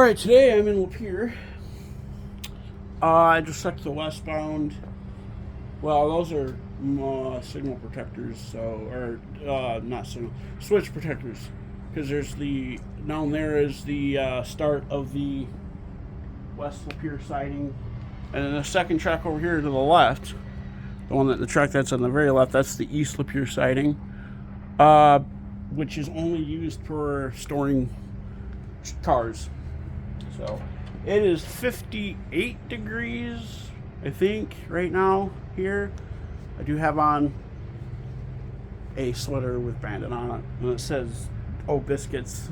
Alright, today I'm in Lapeer. I just checked the westbound. Well, those are signal protectors, not signal, switch protectors. Because there's down there is the start of the West Lapeer siding. And then the second track over here to the left, the track that's on the very left, that's the East Lapeer siding. Which is only used for storing cars. So it is 58 degrees, I think, right now here. I do have on a sweater with Bandit on it, and it says, "Oh, biscuits."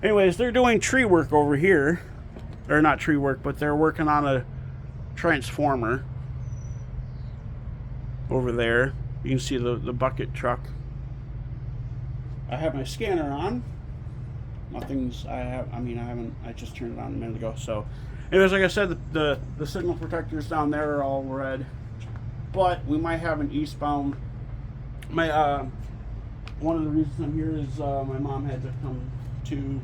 Anyways, they're doing tree work over here. Or not tree work, but they're working on a transformer over there. You can see the bucket truck. I have my scanner on. I just turned it on a minute ago. So, anyways, like I said, the signal protectors down there are all red. But we might have an eastbound. One of the reasons I'm here is my mom had to come to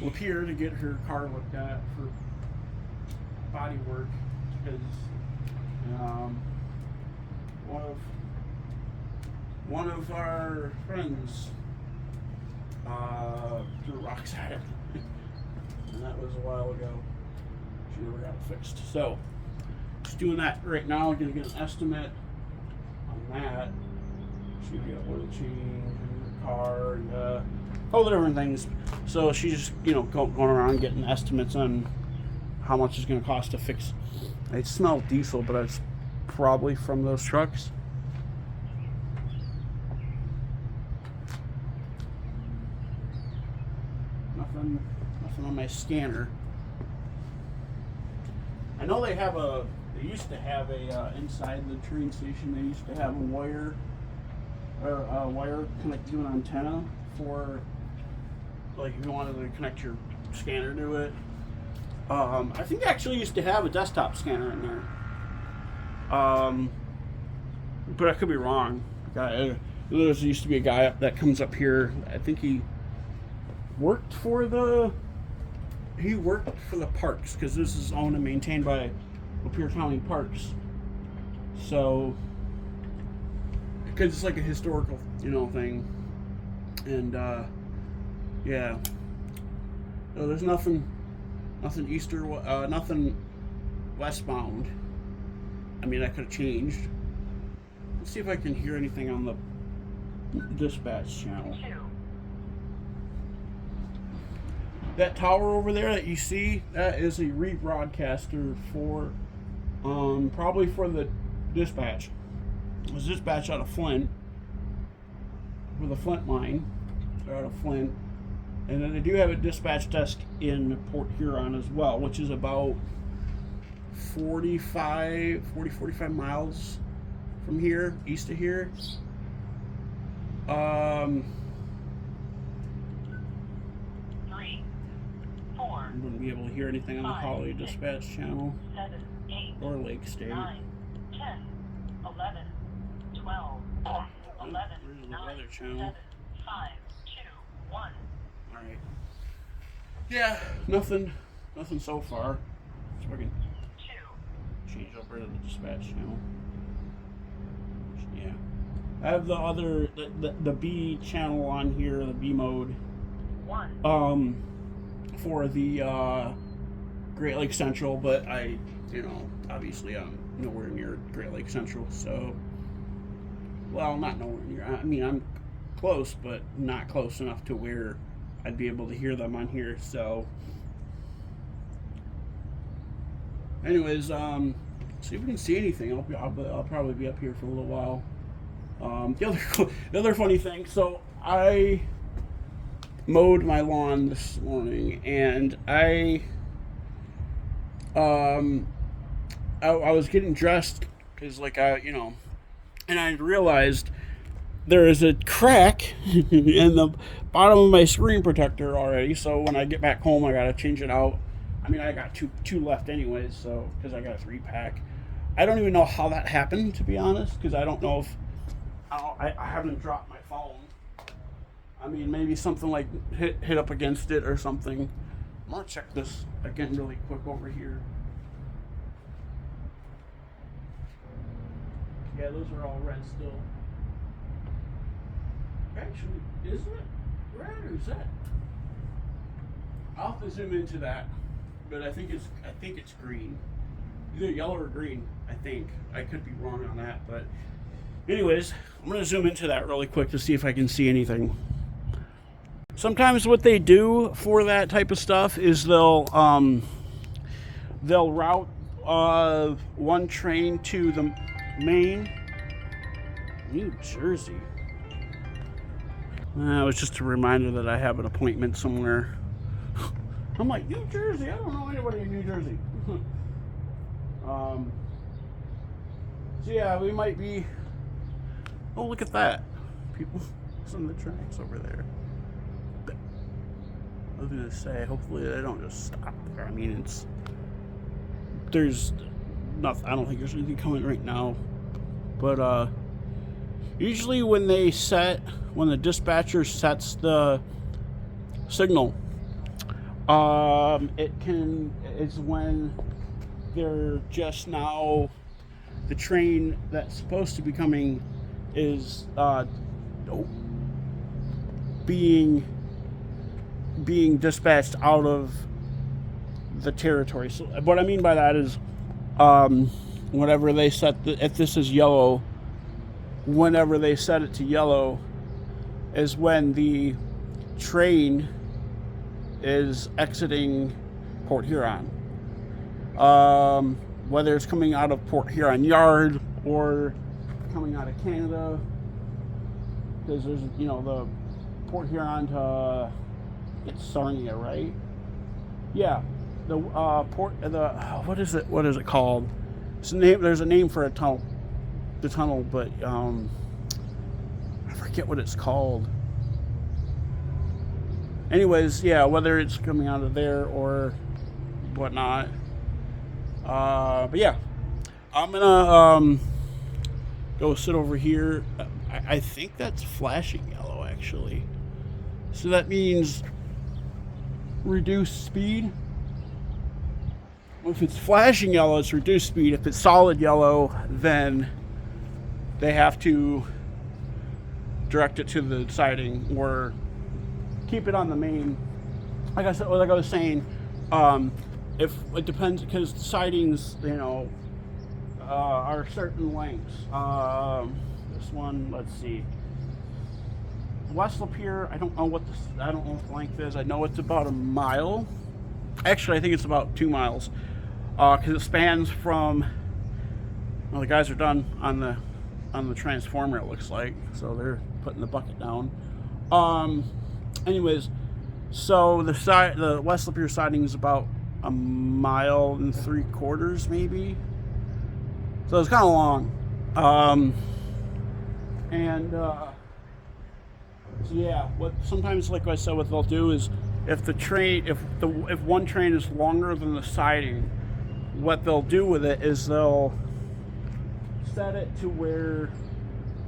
Lapeer to get her car looked at for body work because one of our friends threw rocks at it, and that was a while ago. She never got it fixed. So she's doing that right now. Gonna get an estimate on that. She's gonna get an oil change in her car and all the different things. So she's just going around getting estimates on how much it's gonna cost to fix. It smells diesel, but it's probably from those trucks. Nothing on my scanner. I know they used to have inside the train station, they used to have a wire connecting an antenna for, like, if you wanted to connect your scanner to it. I think they actually used to have a desktop scanner in there. But I could be wrong. There used to be a guy that comes up here. I think he worked for the parks, because this is owned and maintained by Lapeer County Parks. So, because it's like a historical, thing, and yeah. So there's nothing nothing westbound. I mean, I could have changed. Let's see if I can hear anything on the dispatch channel. That tower over there that you see, that is a rebroadcaster for, probably for the dispatch. It was dispatched out of Flint, with a Flint line. They're out of Flint. And then they do have a dispatch desk in Port Huron as well, which is about 45 miles from here, east of here. You wouldn't be able to hear anything on the Holly Dispatch channel 7, 8, or Lake State. 9, 10, 11, 12, 11, Where's the 9, weather channel? 7, 5, 2, 1. Alright. Yeah, nothing so far. So I can 2. change over to the dispatch channel. Yeah. I have the B channel on here, the B mode. 1. For the Great Lakes Central, but obviously I'm nowhere near Great Lakes Central, so, well, not nowhere near. I mean, I'm close, but not close enough to where I'd be able to hear them on here, so. Anyways, see if we can see anything. I'll probably be up here for a little while. The other funny thing, so I mowed my lawn this morning, and I was getting dressed because, and I realized there is a crack in the bottom of my screen protector already. So when I get back home, I gotta change it out. I mean, I got two left anyways, so because I got a 3-pack. I don't even know how that happened, to be honest, because I don't know if I haven't dropped my phone. I mean, maybe something like hit up against it or something. I'm gonna check this again really quick over here. Yeah, those are all red still. Actually, isn't it red or is that? I'll have to zoom into that, but I think it's green, either yellow or green. I think I could be wrong on that, but anyways, I'm gonna zoom into that really quick to see if I can see anything. Sometimes what they do for that type of stuff is they'll route one train to the main. New Jersey. It was just a reminder that I have an appointment somewhere. I'm like, New Jersey? I don't know anybody in New Jersey. So yeah, we might be. Oh, look at that. People on the tracks over there. I was gonna say, hopefully they don't just stop there. I mean, there's nothing. I don't think there's anything coming right now. But usually when the dispatcher sets the signal, it's when they're just now, the train that's supposed to be coming is being dispatched out of the territory. So what I mean by that is, whenever they set if this is yellow, whenever they set it to yellow is when the train is exiting Port Huron. Whether it's coming out of Port Huron Yard or coming out of Canada, because there's, the Port Huron to, it's Sarnia, right? Yeah, the what is it called? There's a name for the tunnel, but I forget what it's called. Anyways, yeah, whether it's coming out of there or whatnot. But yeah, I'm gonna go sit over here. I think that's flashing yellow, actually. So that means reduced speed. If it's flashing yellow, it's reduced speed. If it's solid yellow, then they have to direct it to the siding or keep it on the main. Like I was saying, if it depends, because sidings, are certain lengths. This one, let's see. West Lapeer, I don't know what the length is. I know it's about a mile. Actually, I think it's about 2 miles, because it spans from. Well, the guys are done on the transformer. It looks like, so they're putting the bucket down. Anyways, so the West Lapeer siding is about 1.75 miles, maybe. So it's kind of long. So yeah, what sometimes, like I said, what they'll do is if one train is longer than the siding, what they'll do with it is they'll set it to where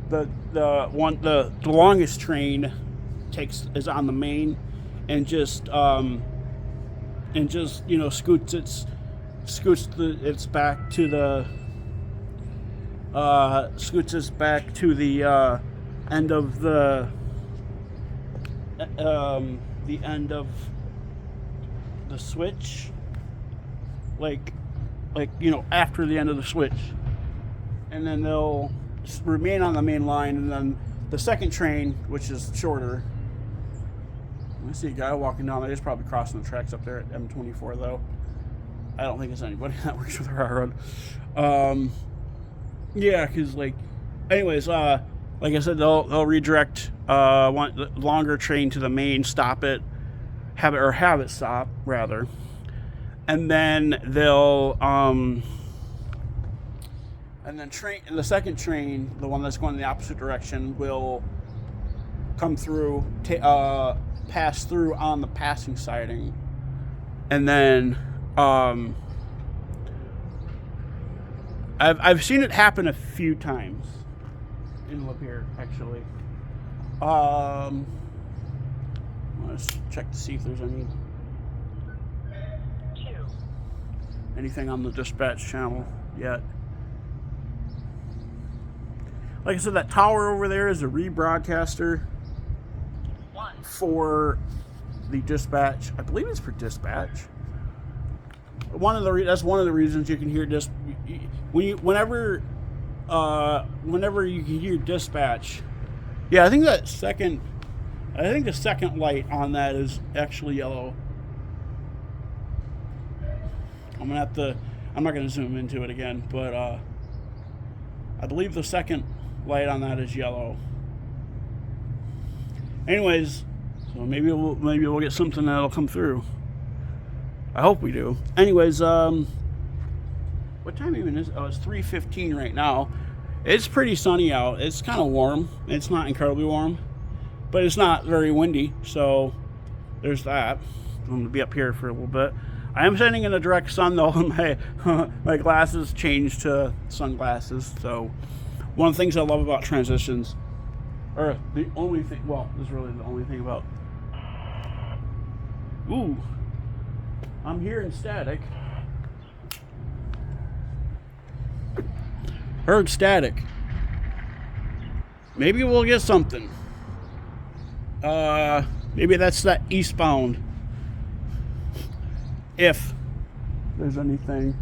the longest train is on the main, and just scoots its back to the end of the end of the switch, like after the end of the switch, and then they'll remain on the main line, and then the second train, which is shorter. I see a guy walking down there. He's probably crossing the tracks up there at M24, though. I don't think it's anybody that works for the railroad. Yeah, because anyways, like I said, they'll redirect the longer train to the main, stop it, have it stop rather, and then they'll the second train, the one that's going in the opposite direction, will come through, pass through on the passing siding, and then I've seen it happen a few times in Lapeer, actually. Let's check to see if there's any anything on the dispatch channel yet. Like I said, that tower over there is a rebroadcaster 1, for the dispatch. I believe it's for dispatch. That's one of the reasons you can hear whenever you can hear dispatch. Yeah, I think the second light on that is actually yellow. I'm not gonna zoom into it again, but I believe the second light on that is yellow. Anyways, so maybe we'll get something that'll come through. I hope we do. Anyways, what time even is? Oh, it's 3:15 right now. It's pretty sunny out. It's kind of warm. It's not incredibly warm, but it's not very windy. So there's that. I'm gonna be up here for a little bit. I am standing in the direct sun though. My glasses changed to sunglasses. So one of the things I love about transitions, or the only thing, well, this is really the only thing about. Ooh, I'm hearing static. Heard static. Maybe we'll get something. Maybe that's that eastbound. If there's anything,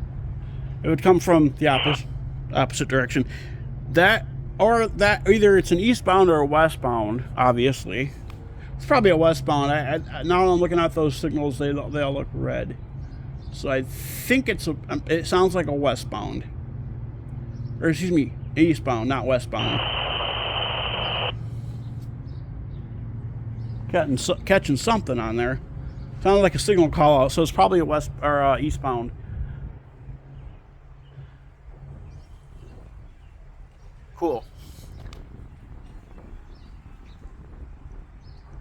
it would come from the opposite direction. That either it's an eastbound or a westbound. Obviously, it's probably a westbound. Now I'm looking at those signals; they all look red. So I think it sounds like a westbound. Or excuse me, eastbound, not westbound. Catching something on there. Sounded like a signal call out, so it's probably a west or eastbound. Cool.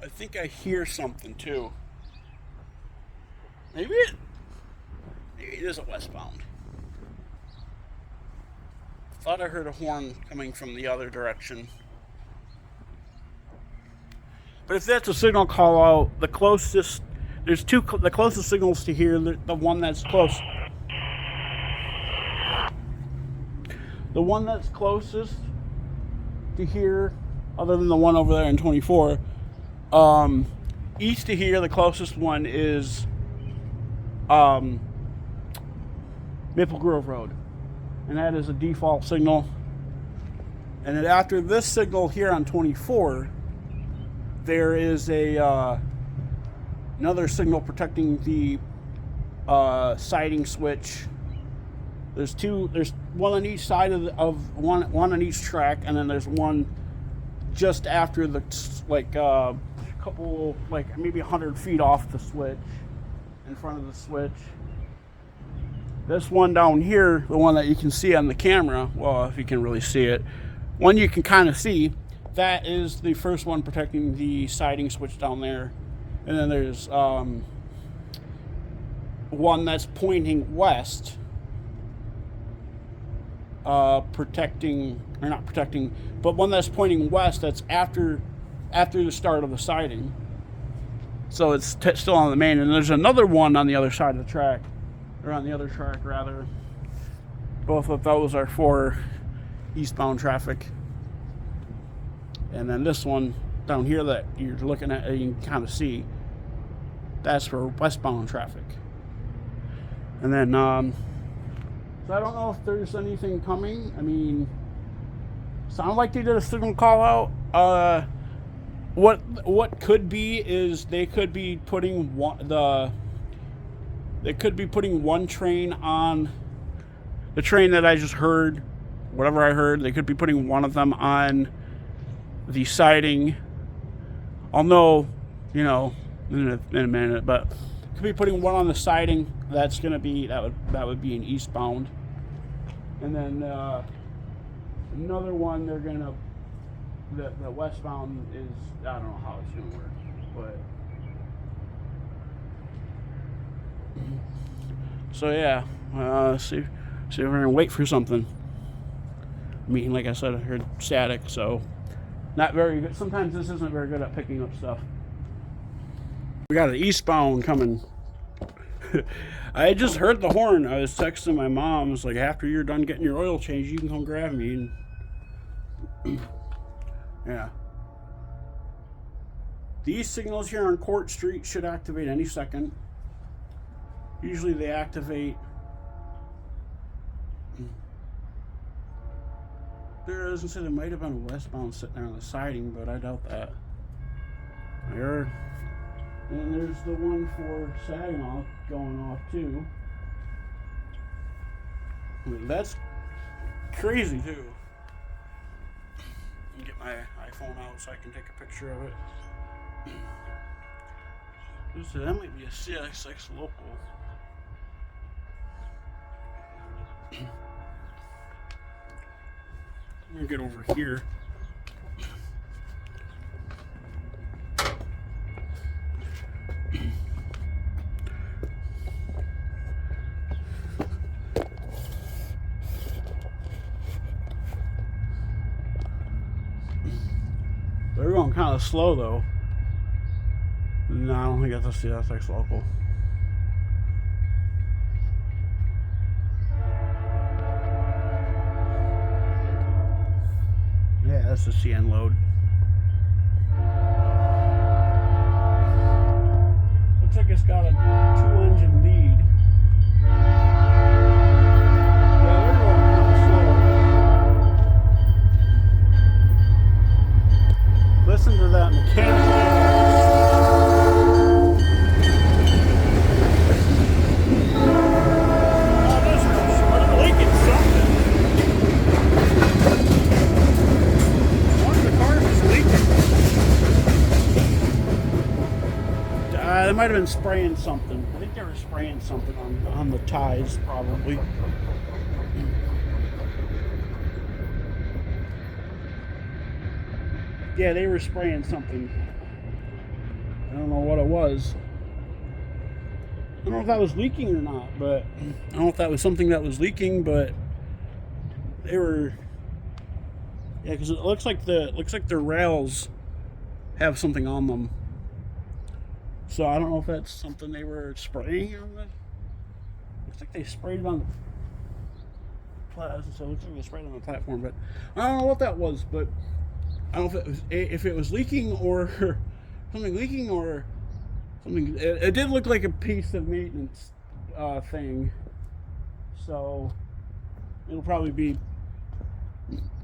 I think I hear something too. Maybe it is a westbound. Thought I heard a horn coming from the other direction. But if that's a signal call out, the closest signals to hear, the one that's close. The one that's closest to hear, other than the one over there in 24, east to here, the closest one is Maple Grove Road. And that is a default signal. And then after this signal here on 24, there is another signal protecting the siding switch. There's one on each side of one on each track, and then there's one just after the couple, maybe 100 feet off the switch, in front of the switch. This one down here, the one that you can see on the camera, well, if you can really see it, one you can kind of see, that is the first one protecting the siding switch down there. And then there's one that's pointing west, but one that's pointing west, that's after the start of the siding. So it's still on the main. And there's another one on the other side of the track, or on the other track rather. Both of those are for eastbound traffic. And then this one down here that you're looking at, you can kind of see, that's for westbound traffic. And then, so I don't know if there's anything coming. I mean, sounded like they did a signal call out. What could be is they could be putting one train on the train that I just heard, whatever I heard. They could be putting one of them on the siding. I'll know, in a minute, but could be putting one on the siding. That's gonna be that would be an eastbound, and then another one they're gonna the westbound is, I don't know how it's gonna work, but so yeah, see if we're gonna wait for something. I mean, like I said, I heard static, so not very good. Sometimes this isn't very good at picking up stuff. We got an eastbound coming. I had just heard the horn. I was texting my mom. I was like, after you're done getting your oil change, you can come grab me. And yeah. These signals here on Court Street should activate any second. Usually they activate. There doesn't say there might have been a westbound sitting there on the siding, but I doubt that. There. And there's the one for Saginaw going off too. That's crazy too. Let me get my iPhone out so I can take a picture of it. That might be a CSX local. I'm gonna get over here. They're going kind of slow though. No, I don't think that's a CSX local. Yeah, that's a CN load. Looks like it's got a 2-engine lead. Yeah, they're going kind of slow. Listen to that mechanical. They might have been spraying something. I think they were spraying something on the ties, probably. Yeah, they were spraying something. I don't know what it was. I don't know if that was leaking or not, but I don't know if that was something that was leaking, but they were. Yeah, because it looks like the rails have something on them. So I don't know if that's something they were spraying on the. Looks like they sprayed it on the. So it looks like they sprayed it on the platform, but I don't know what that was. But I don't know if it was leaking or something leaking or something. It did look like a piece of maintenance thing. So it'll probably be.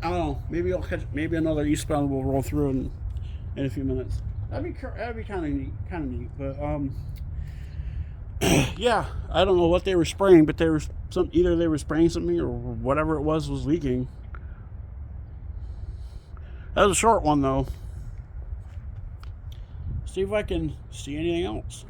I don't know. Maybe I'll catch. Maybe another eastbound will roll through in a few minutes. That'd be kind of neat. But yeah, I don't know what they were spraying, but they were either they were spraying something or whatever it was leaking. That was a short one though. See if I can see anything else.